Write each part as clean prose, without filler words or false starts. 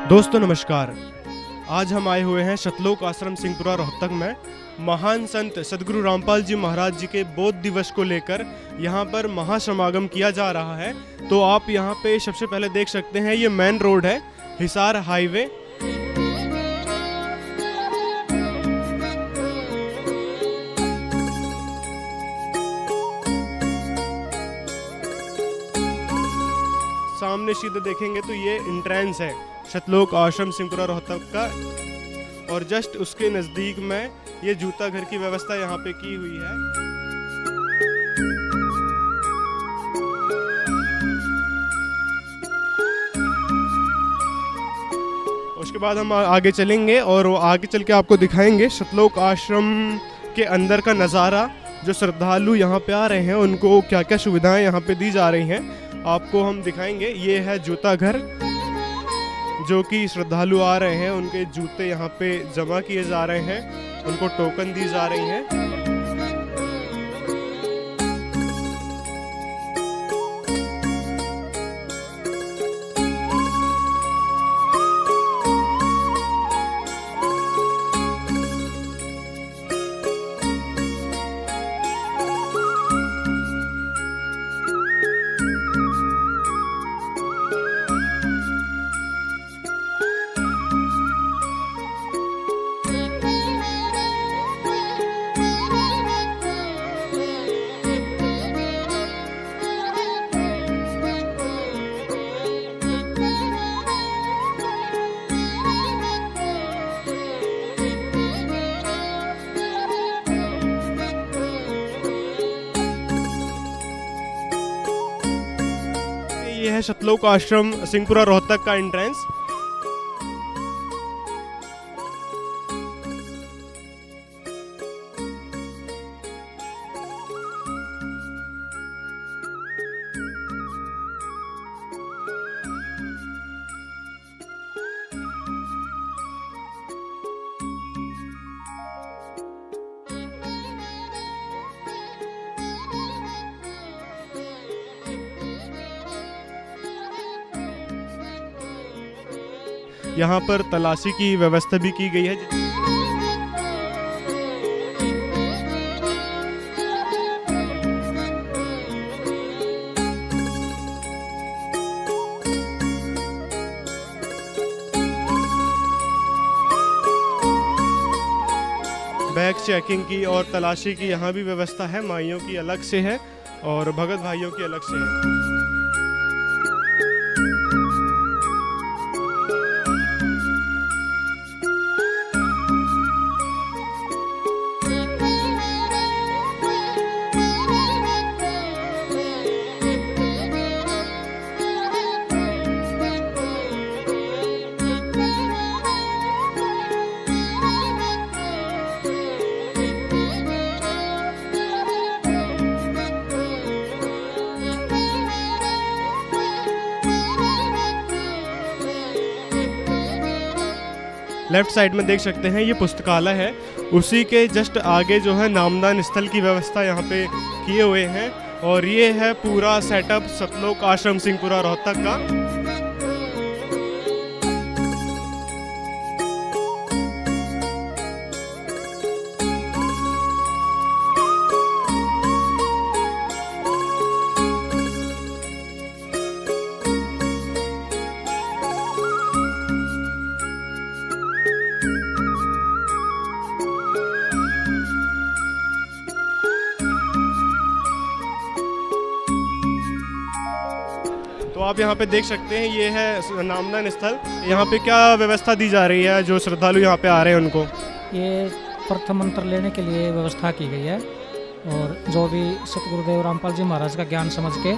दोस्तों नमस्कार। आज हम आए हुए हैं सतलोक आश्रम सिंहपुरा रोहतक में महान संत सदगुरु रामपाल जी महाराज जी के बोध दिवस को लेकर यहाँ पर महासमागम किया जा रहा है। तो आप यहाँ पे सबसे पहले देख सकते हैं ये मेन रोड है, हिसार हाईवे। सामने सीधे देखेंगे तो ये एंट्रेंस है सतलोक आश्रम सिंहपुरा रोहतक का, और जस्ट उसके नज़दीक में ये जूता घर की व्यवस्था यहाँ पे की हुई है। उसके बाद हम आगे चलेंगे और वो आगे चल के आपको दिखाएंगे सतलोक आश्रम के अंदर का नज़ारा। जो श्रद्धालु यहाँ पे आ रहे हैं उनको क्या क्या सुविधाएं यहाँ पे दी जा रही हैं आपको हम दिखाएंगे। ये है जूता घर, जो कि श्रद्धालु आ रहे हैं उनके जूते यहाँ पे जमा किए जा रहे हैं, उनको टोकन दी जा रही हैं। ये है सतलोक आश्रम सिंहपुरा रोहतक का एंट्रेंस। यहाँ पर तलाशी की व्यवस्था भी की गई है। बैग चेकिंग की और तलाशी की यहाँ भी व्यवस्था है। माइयों की अलग से है और भगत भाइयों की अलग से है। लेफ्ट साइड में देख सकते हैं ये पुस्तकालय है, उसी के जस्ट आगे जो है नामदान स्थल की व्यवस्था यहाँ पे किए हुए हैं। और ये है पूरा सेटअप सतलोक आश्रम सिंहपुरा रोहतक का। तो आप यहाँ पे देख सकते हैं ये है नामदान स्थल। यहाँ पे क्या व्यवस्था दी जा रही है जो श्रद्धालु यहाँ पे आ रहे हैं उनको? ये प्रथम मंत्र लेने के लिए व्यवस्था की गई है, और जो भी सतगुरुदेव रामपाल जी महाराज का ज्ञान समझ के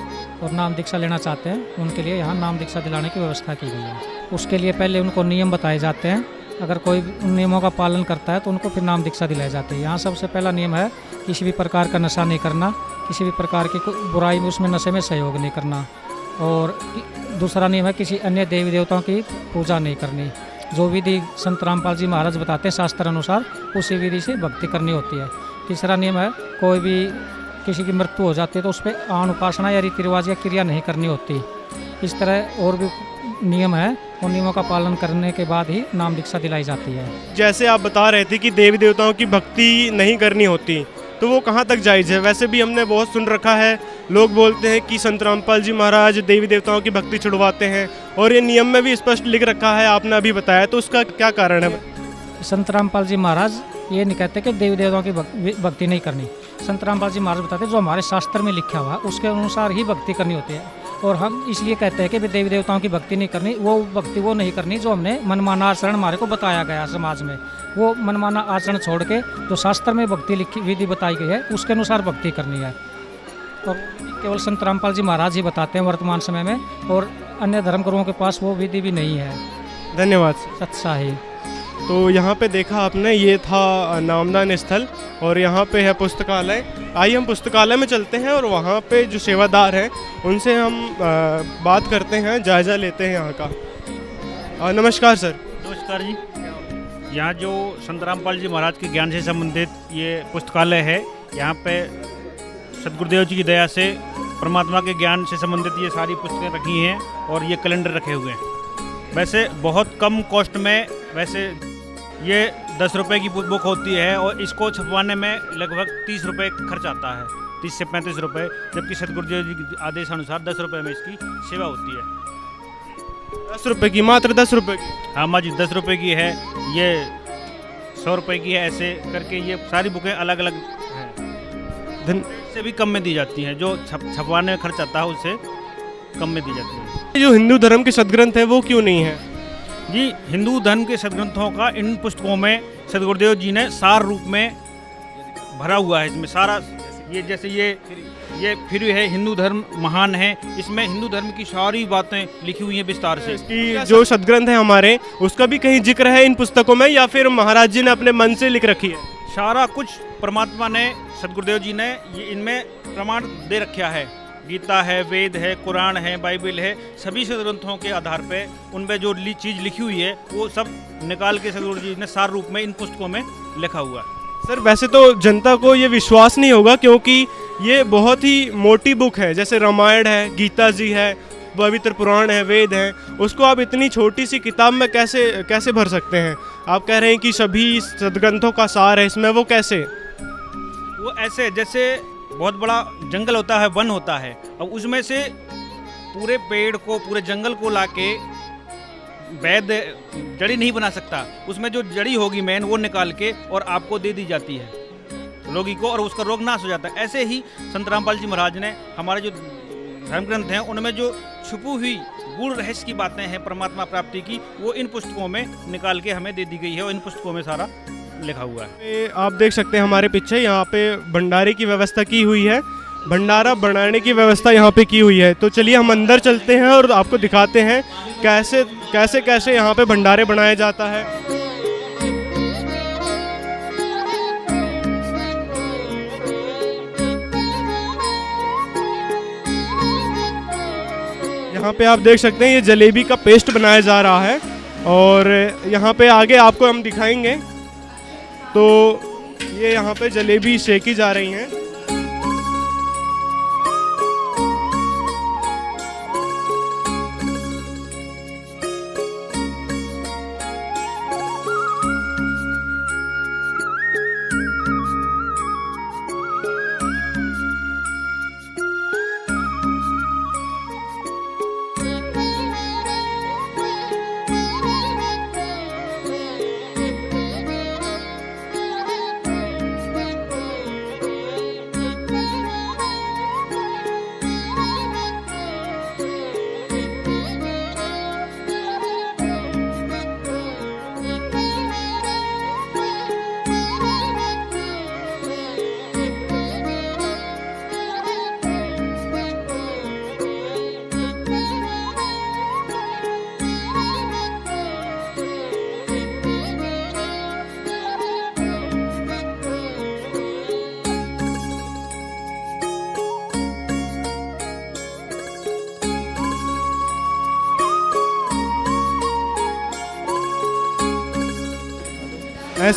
और नाम दीक्षा लेना चाहते हैं उनके लिए यहाँ नाम दीक्षा दिलाने की व्यवस्था की गई है। उसके लिए पहले उनको नियम बताए जाते हैं, अगर कोई उन नियमों का पालन करता है तो उनको फिर नाम दीक्षा दिलाई जाती है। यहाँ सबसे पहला नियम है किसी भी प्रकार का नशा नहीं करना, किसी भी प्रकार की बुराई में उसमें नशे में सहयोग नहीं करना। और दूसरा नियम है किसी अन्य देवी देवताओं की पूजा नहीं करनी। जो विधि संत रामपाल जी महाराज बताते हैं शास्त्र अनुसार उसी विधि से भक्ति करनी होती है। तीसरा नियम है कोई भी किसी की मृत्यु हो जाती है तो उस पर आन उपासना या रीति रिवाज या क्रिया नहीं करनी होती। इस तरह और भी नियम है उन नियमों का पालन करने के बाद ही नाम दीक्षा दिलाई जाती है। जैसे आप बता रहे थे कि देवी देवताओं की भक्ति नहीं करनी होती, तो वो कहाँ तक जायज़ है? वैसे भी हमने बहुत सुन रखा है, लोग बोलते हैं कि संत रामपाल जी महाराज देवी देवताओं की भक्ति छुड़वाते हैं, और ये नियम में भी स्पष्ट लिख रखा है, आपने अभी बताया, तो उसका क्या कारण है? संत रामपाल जी महाराज ये नहीं कहते कि देवी देवताओं की भक्ति नहीं करनी। संत रामपाल जी महाराज बताते हैं जो हमारे शास्त्र में लिखा हुआ है उसके अनुसार ही भक्ति करनी होती है। और हम इसलिए कहते हैं कि देवी देवताओं की भक्ति नहीं करनी, वो भक्ति वो नहीं करनी जो हमने मनमाना आचरण हमारे को बताया गया समाज में। वो मनमाना आचरण छोड़ के जो शास्त्र में भक्ति लिखी विधि बताई गई है उसके अनुसार भक्ति करनी है। और केवल संत रामपाल जी महाराज ही बताते हैं वर्तमान समय में, और अन्य धर्म गुरुओं के पास वो विधि भी नहीं है। धन्यवाद। सत्साही। तो यहाँ पे देखा आपने, ये था नामदान स्थल, और यहाँ पे है पुस्तकालय। आइए हम पुस्तकालय में चलते हैं और वहाँ पे जो सेवादार हैं उनसे हम बात करते हैं, जायज़ा लेते हैं यहाँ का। नमस्कार सर। नमस्कार जी। यहाँ जो संत रामपाल जी महाराज के ज्ञान से संबंधित ये पुस्तकालय है, यहाँ पे सदगुरुदेव जी की दया से परमात्मा के ज्ञान से संबंधित ये सारी पुस्तकें रखी हैं और ये कैलेंडर रखे हुए हैं। वैसे बहुत कम कॉस्ट में, वैसे ये 10 रुपये की बुक होती है और इसको छपवाने में लगभग 30 रुपये खर्च आता है, 30 से 35 रुपये, जबकि सदगुरुदेव जी के आदेश अनुसार 10 रुपये में इसकी सेवा होती है। 10 रुपये की, मात्र 10 रुपये की? हाँ माँ जी, 10 रुपये की है, ये 100 रुपये की है, ऐसे करके ये सारी बुकें अलग अलग हैं। से भी कम में दी जाती हैं, जो छपवाने में खर्च आता है उससे कम में दी जाती है। जो हिंदू धर्म के सदग्रंथ है वो क्यों नहीं है? जी, हिंदू धर्म के सदग्रंथों का इन पुस्तकों में सदगुरुदेव जी ने सार रूप में भरा हुआ है। इसमें सारा ये जैसे ये फिर है हिंदू धर्म महान है, इसमें हिंदू धर्म की सारी बातें लिखी हुई हैं विस्तार से। कि जो सदग्रंथ है हमारे, उसका भी कहीं जिक्र है इन पुस्तकों में, या फिर महाराज जी ने अपने मन से लिख रखी है? सारा कुछ परमात्मा ने, सदगुरुदेव जी ने ये इनमें प्रमाण दे रखा है। गीता है, वेद है, कुरान है, बाइबल है, सभी सदग्रंथों के आधार पे उनमें जो चीज़ लिखी हुई है वो सब निकाल के सदगुरु जी ने सार रूप में इन पुस्तकों में लिखा हुआ है। सर वैसे तो जनता को ये विश्वास नहीं होगा, क्योंकि ये बहुत ही मोटी बुक है, जैसे रामायण है, गीता जी है, पवित्र पुराण है, वेद है, उसको आप इतनी छोटी सी किताब में कैसे भर सकते हैं? आप कह रहे हैं कि सभी सदग्रंथों का सार है इसमें, वो कैसे? वो ऐसे जैसे बहुत बड़ा जंगल होता है, वन होता है, अब उसमें से पूरे पेड़ को, पूरे जंगल को लाके वैद जड़ी नहीं बना सकता, उसमें जो जड़ी होगी मेन वो निकाल के और आपको दे दी जाती है रोगी को, और उसका रोग नाश हो जाता है। ऐसे ही संत रामपाल जी महाराज ने हमारे जो धर्म ग्रंथ हैं उनमें जो छुपी हुई गूढ़ रहस्य की बातें हैं परमात्मा प्राप्ति की, वो इन पुस्तकों में निकाल के हमें दे दी गई है और इन पुस्तकों में सारा लिखा हुआ है। आप देख सकते हैं हमारे पीछे यहाँ पे भंडारे की व्यवस्था की हुई है, भंडारा बनाने की व्यवस्था यहाँ पे की हुई है। तो चलिए हम अंदर चलते हैं और आपको दिखाते हैं कैसे यहाँ पे भंडारे बनाया जाता है। यहाँ पे आप देख सकते हैं ये जलेबी का पेस्ट बनाया जा रहा है, और यहाँ पे आगे आपको हम दिखाएंगे। तो ये यहाँ पे जलेबी सेकी जा रही हैं।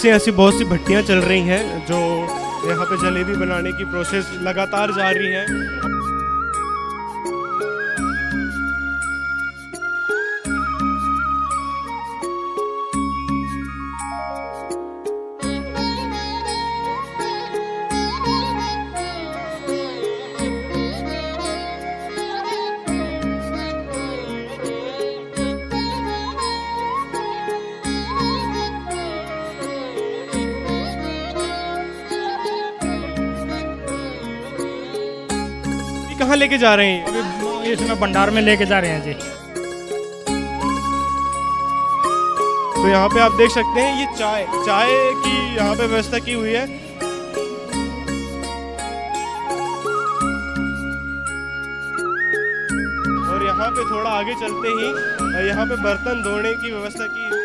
ऐसी बहुत सी भट्टियाँ चल रही हैं, जो यहाँ पे जलेबी बनाने की प्रोसेस लगातार जारी है। कहाँ लेके जा रहे हैं? अभी इसमें भंडार में लेके जा रहे हैं जी। तो यहाँ पे आप देख सकते हैं ये चाय की यहाँ पे व्यवस्था की हुई है। और यहाँ पे थोड़ा आगे चलते ही यहाँ पे बर्तन धोने की व्यवस्था की है।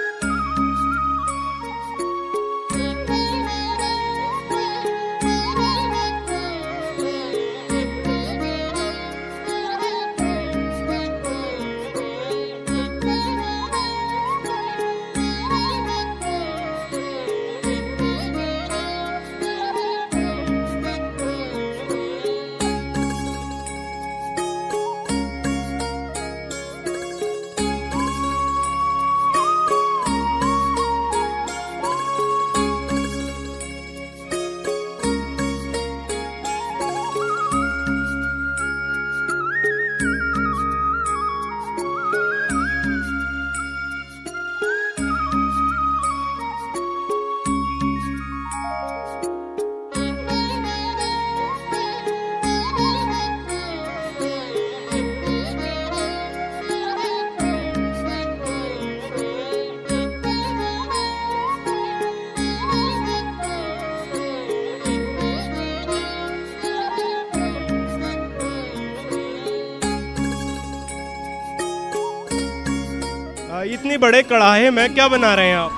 इतनी बड़े कढ़ाई में क्या बना रहे हैं आप?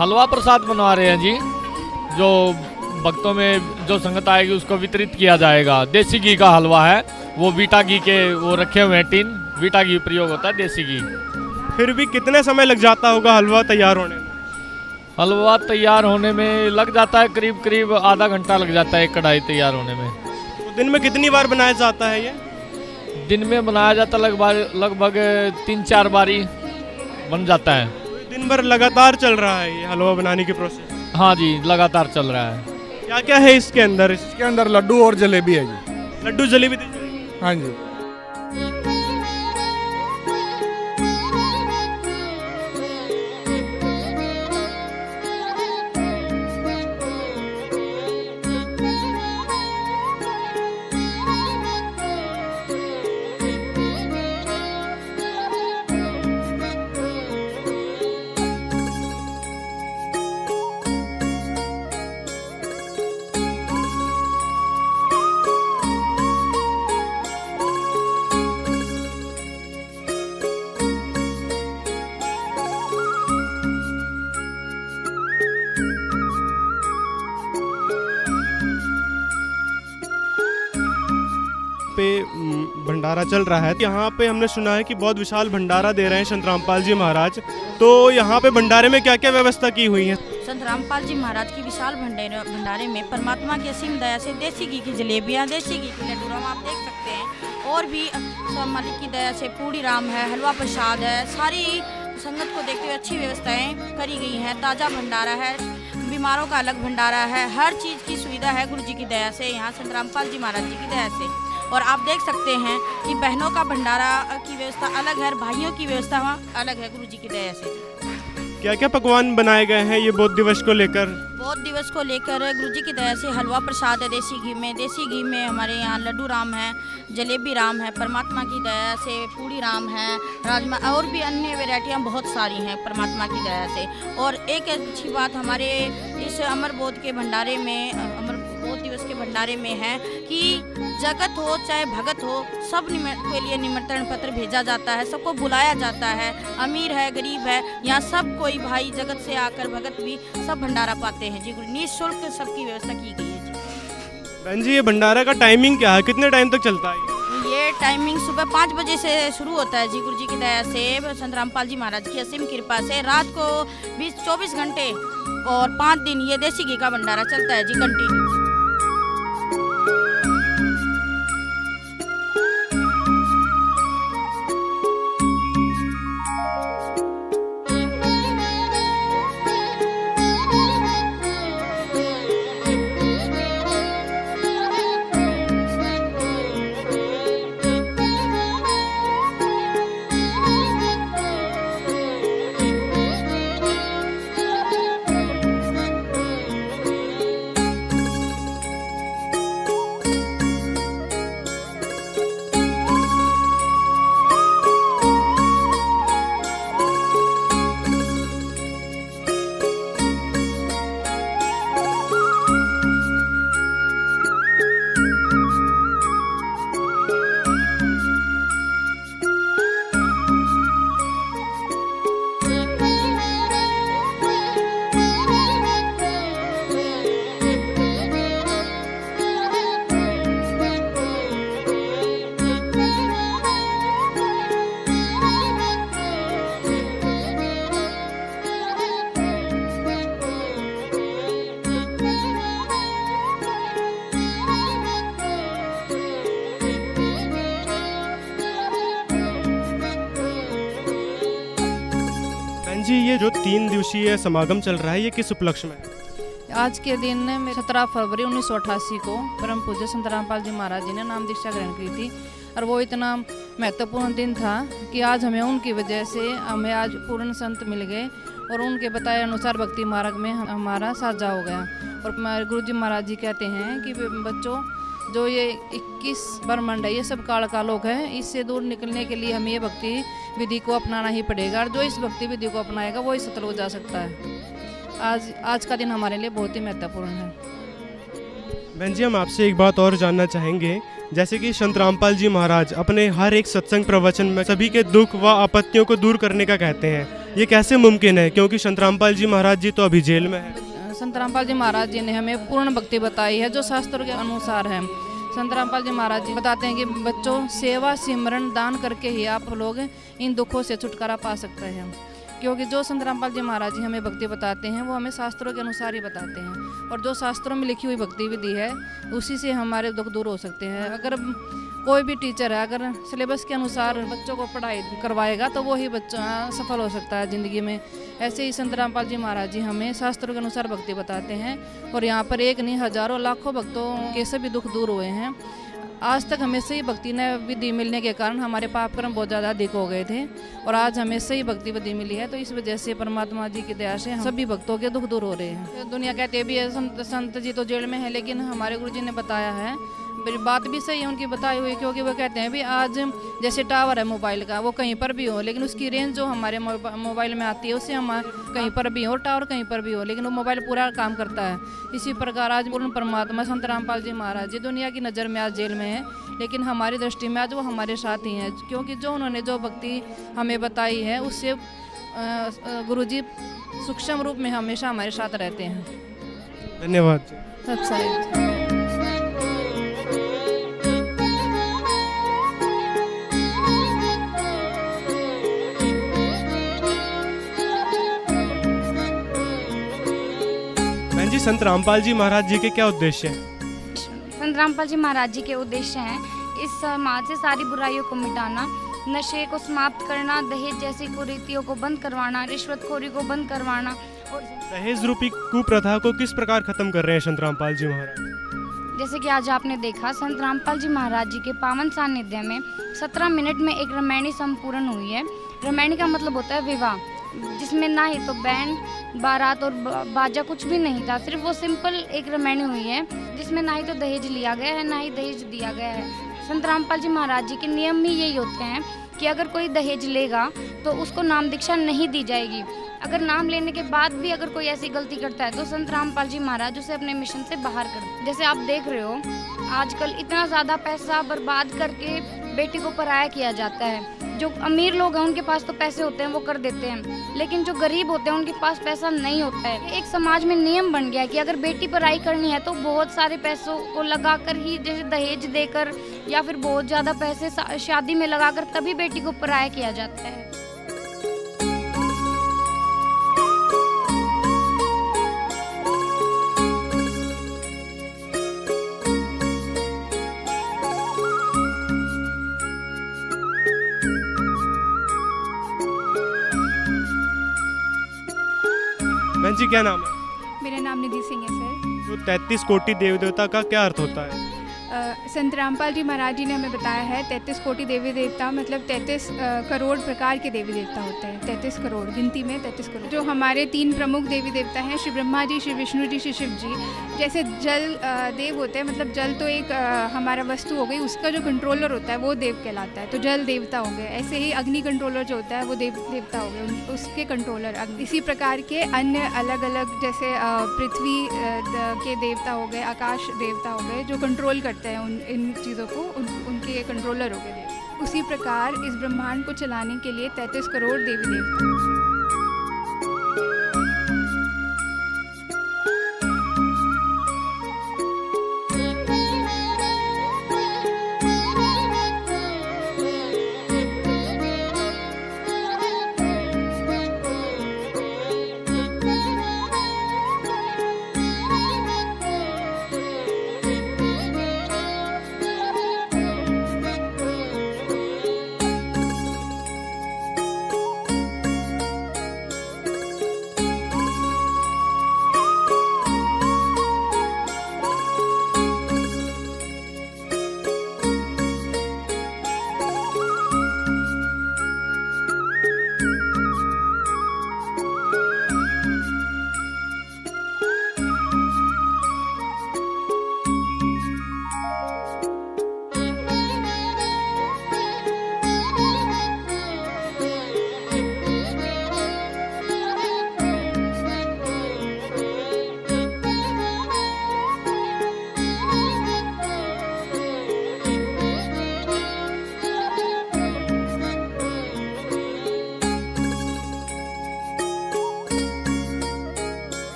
हलवा प्रसाद बनवा रहे हैं जी, जो भक्तों में जो संगत आएगी उसको वितरित किया जाएगा। देसी घी का हलवा है, वो वीटा घी के वो रखे हुए हैं टीन, वीटा घी प्रयोग होता है, देसी घी। फिर भी कितने समय लग जाता होगा हलवा तैयार होने में? हलवा तैयार होने में लग जाता है करीब आधा घंटा लग जाता है एक कढ़ाई तैयार होने में। तो दिन में कितनी बार बनाया जाता है ये? दिन में बनाया जाता लगभग 3-4 बारी बन जाता है। दिन भर लगातार चल रहा है ये हलवा बनाने की प्रोसेस? हाँ जी, लगातार चल रहा है। क्या क्या है इसके अंदर? इसके अंदर लड्डू और जलेबी है जी। लड्डू जलेबी दी जाएगी? हाँ जी। पे भंडारा चल रहा है। यहाँ पे हमने सुना है कि बहुत विशाल भंडारा दे रहे हैं संत रामपाल जी महाराज। तो यहाँ पे भंडारे में क्या क्या व्यवस्था की हुई है? संत रामपाल जी महाराज की विशाल भंडारे में परमात्मा की असीम दया से देसी घी की जलेबियाँ, देसी घी की लड्डू राम आप देख सकते हैं, और भी सब मालिक की दया से पूड़ी राम है, हलवा प्रसाद है। सारी संगत को देखते हुए अच्छी व्यवस्थाएं करी गई हैं। ताज़ा भंडारा है, बीमारों का अलग भंडारा है, हर चीज़ की सुविधा है गुरु जी की दया से, यहाँ संत रामपाल जी महाराज जी की दया से। और आप देख सकते हैं कि बहनों का भंडारा की व्यवस्था अलग है, भाइयों की व्यवस्था वहाँ अलग है गुरु जी की दया से। क्या क्या पकवान बनाए गए हैं ये बौद्ध दिवस को लेकर? बौद्ध दिवस को लेकर गुरु जी की दया से हलवा प्रसाद है देसी घी में हमारे यहाँ लड्डू राम है, जलेबी राम है, परमात्मा की दया से पूड़ी राम है, राजमा और भी अन्य वैरायटियाँ बहुत सारी हैं परमात्मा की दया से। और एक अच्छी बात हमारे इस अमर बोध के भंडारे में, अमर बोध दिवस के भंडारे में है कि जगत हो चाहे भगत हो, सब के लिए निमंत्रण पत्र भेजा जाता है, सबको बुलाया जाता है, अमीर है गरीब है, यहाँ सब कोई भाई जगत से आकर भगत भी सब भंडारा पाते हैं जी। निःशुल्क सबकी व्यवस्था की गई है जी। बहन जी, ये भंडारा का टाइमिंग क्या है, कितने टाइम तक चलता है? ये टाइमिंग सुबह 5 बजे से शुरू होता है जी। गुरु जी की दया से, संत रामपाल जी महाराज की असीम कृपा से रात को 24 घंटे और 5 दिन ये देसी घी का भंडारा चलता है जी, कंटिन्यू। बहन जी, ये जो 3 दिवसीय समागम चल रहा है, ये किस उपलक्ष्य में है? आज के दिन में 17 फरवरी 1988 को परम पूज्य संत रामपाल जी महाराज जी ने नाम दीक्षा ग्रहण की थी। और वो इतना महत्वपूर्ण दिन था कि आज हमें उनकी वजह से हमें आज पूर्ण संत मिल गए और उनके बताए अनुसार भक्ति मार्ग में हमारा साझा हो गया। और गुरु जी महाराज जी कहते हैं कि बच्चों, जो ये 21 ब्रह्मांड है, ये सब काल का लोक है, इससे दूर निकलने के लिए हमें ये भक्ति विधि को अपनाना ही पड़ेगा। और जो इस भक्ति विधि को अपनाएगा वो ही सफल हो जा सकता है। आज का दिन हमारे लिए बहुत ही महत्वपूर्ण है। बहन जी, हम आपसे एक बात और जानना चाहेंगे, जैसे कि संत रामपाल जी महाराज अपने हर एक सत्संग प्रवचन में सभी के दुख व आपत्तियों को दूर करने का कहते हैं, ये कैसे मुमकिन है? क्योंकि संत रामपाल जी महाराज जी तो अभी जेल में है। संत रामपाल जी महाराज जी ने हमें पूर्ण भक्ति बताई है जो शास्त्रों के अनुसार है। संत रामपाल जी महाराज जी बताते हैं कि बच्चों, सेवा सिमरन दान करके ही आप लोग इन दुखों से छुटकारा पा सकते हैं। क्योंकि जो संत रामपाल जी महाराज जी हमें भक्ति बताते हैं वो हमें शास्त्रों के अनुसार ही बताते हैं। और जो शास्त्रों में लिखी हुई भक्ति विधि है उसी से हमारे दुख दूर हो सकते हैं। अगर कोई भी टीचर है, अगर सिलेबस के अनुसार बच्चों को पढ़ाई करवाएगा तो वो ही बच्चा सफल हो सकता है ज़िंदगी में। ऐसे ही संत रामपाल जी महाराज जी हमें शास्त्रों के अनुसार भक्ति बताते हैं। और यहाँ पर एक नहीं, हजारों लाखों भक्तों के सभी दुख दूर हुए हैं। आज तक हमें सही भक्ति ने विधि मिलने के कारण हमारे पाप कर्म बहुत ज़्यादा अधिक हो गए थे और आज हमें सही भक्ति विधि मिली है। तो इस वजह से परमात्मा जी की दया से सभी भक्तों के दुख दूर हो रहे हैं। दुनिया कहते भी है संत जी तो जेल में है, लेकिन हमारे गुरु जी ने बताया है, मेरी बात भी सही है उनकी बताई हुई। क्योंकि वो कहते हैं भी आज जैसे टावर है मोबाइल का, वो कहीं पर भी हो, लेकिन उसकी रेंज जो हमारे मोबाइल में आती है उससे हम कहीं पर भी हो, टावर कहीं पर भी हो, लेकिन वो मोबाइल पूरा काम करता है। इसी प्रकार आज पूर्ण परमात्मा संत रामपाल जी महाराज जी दुनिया की नज़र में आज जेल में है, लेकिन हमारी दृष्टि में आज वो हमारे साथ ही हैं। क्योंकि जो उन्होंने जो भक्ति हमें बताई है उससे गुरुजी सूक्ष्म रूप में हमेशा हमारे साथ रहते हैं। धन्यवाद। सत्संग। बहन जी, संत रामपाल जी महाराज जी के क्या उद्देश्य हैं? संत रामपाल जी महाराज जी के उद्देश्य हैं इस समाज से सारी बुराइयों को मिटाना, नशे को समाप्त करना, दहेज जैसी कुरीतियों को बंद करवाना, रिश्वतखोरी को बंद करवाना। और दहेज रूपी कुप्रथा को किस प्रकार खत्म कर रहे हैं संत रामपाल जी महाराज? जैसे कि आज आपने देखा, संत रामपाल जी महाराज जी के पावन सानिध्य में 17 मिनट में एक रामायणी संपूर्ण हुई है। रामायणी का मतलब होता है विवाह, जिसमें ना ही तो बैंड बारात और बाजा कुछ भी नहीं था, सिर्फ वो सिंपल एक रामायणी हुई है जिसमें ना ही तो दहेज लिया गया है ना ही दहेज दिया गया है। संत रामपाल जी महाराज जी के नियम ही यही होते हैं कि अगर कोई दहेज लेगा तो उसको नाम दीक्षा नहीं दी जाएगी। अगर नाम लेने के बाद भी अगर कोई ऐसी गलती करता है तो संत रामपाल जी महाराज उसे अपने मिशन से बाहर कर दें। जैसे आप देख रहे हो आजकल इतना ज़्यादा पैसा बर्बाद करके बेटी को पराया किया जाता है। जो अमीर लोग हैं उनके पास तो पैसे होते हैं, वो कर देते हैं, लेकिन जो गरीब होते हैं उनके पास पैसा नहीं होता है। एक समाज में नियम बन गया है कि अगर बेटी पराई करनी है तो बहुत सारे पैसों को लगाकर ही, जैसे दहेज देकर या फिर बहुत ज़्यादा पैसे शादी में लगाकर तभी बेटी को पराया किया जाता है। बहन जी, क्या नाम है? मेरा नाम निधि सिंह है सर। तो 33 कोटि देवी देवता का क्या अर्थ होता है? संत रामपाल जी महाराज जी ने हमें बताया है 33 कोटि देवी देवता मतलब 33 करोड़ प्रकार के देवी देवता होते हैं। 33 करोड़ गिनती में 33 करोड़। जो हमारे 3 प्रमुख देवी देवता हैं, श्री ब्रह्मा जी, श्री विष्णु जी, श्री शिव जी। जैसे जल देव होते हैं, मतलब जल तो एक हमारा वस्तु हो गई, उसका जो कंट्रोलर होता है वो देव कहलाता है, तो जल देवता हो गए। ऐसे ही अग्नि कंट्रोलर जो होता है वो देवता हो गए, उसके कंट्रोलर अग्नि। इसी प्रकार के अन्य अलग अलग जैसे पृथ्वी के देवता हो गए, आकाश देवता हो गए, जो कंट्रोल करते हैं इन चीज़ों को, उनके कंट्रोलर हो गए। उसी प्रकार इस ब्रह्मांड को चलाने के लिए 33 करोड़ देवी देवता।